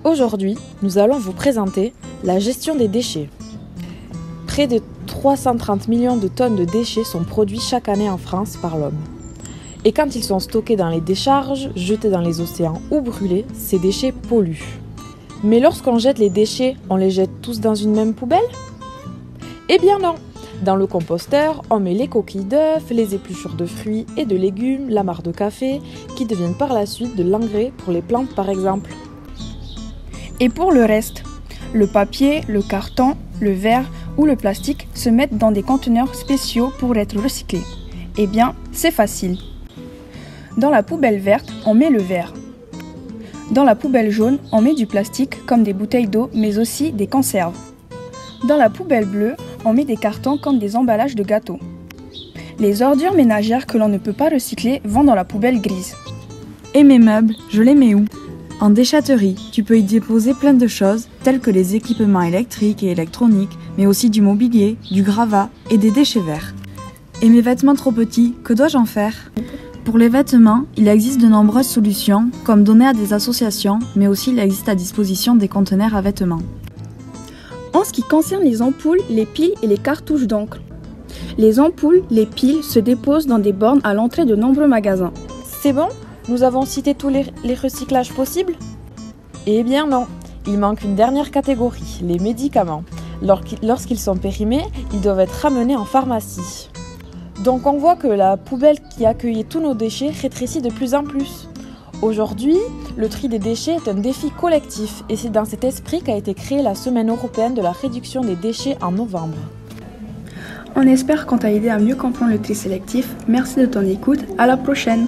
Aujourd'hui, nous allons vous présenter la gestion des déchets. Près de 330 millions de tonnes de déchets sont produits chaque année en France par l'homme. Et quand ils sont stockés dans les décharges, jetés dans les océans ou brûlés, ces déchets polluent. Mais lorsqu'on jette les déchets, on les jette tous dans une même poubelle ? Eh bien non! Dans le composteur, on met les coquilles d'œufs, les épluchures de fruits et de légumes, la marc de café, qui deviennent par la suite de l'engrais pour les plantes par exemple. Et pour le reste, le papier, le carton, le verre ou le plastique se mettent dans des conteneurs spéciaux pour être recyclés. Eh bien, c'est facile. Dans la poubelle verte, on met le verre. Dans la poubelle jaune, on met du plastique comme des bouteilles d'eau, mais aussi des conserves. Dans la poubelle bleue, on met des cartons comme des emballages de gâteaux. Les ordures ménagères que l'on ne peut pas recycler vont dans la poubelle grise. Et mes meubles, je les mets où ? En déchetterie, tu peux y déposer plein de choses, telles que les équipements électriques et électroniques, mais aussi du mobilier, du gravat et des déchets verts. Et mes vêtements trop petits, que dois-je en faire ? Pour les vêtements, il existe de nombreuses solutions, comme donner à des associations, mais aussi il existe à disposition des conteneurs à vêtements. En ce qui concerne les ampoules, les piles et les cartouches d'encre, les ampoules, les piles se déposent dans des bornes à l'entrée de nombreux magasins. C'est bon ? Nous avons cité tous les recyclages possibles ? Eh bien non, il manque une dernière catégorie, les médicaments. Lorsqu'ils sont périmés, ils doivent être ramenés en pharmacie. Donc on voit que la poubelle qui accueillait tous nos déchets rétrécit de plus en plus. Aujourd'hui, le tri des déchets est un défi collectif et c'est dans cet esprit qu'a été créée la Semaine européenne de la réduction des déchets en novembre. On espère qu'on t'a aidé à mieux comprendre le tri sélectif. Merci de ton écoute, à la prochaine.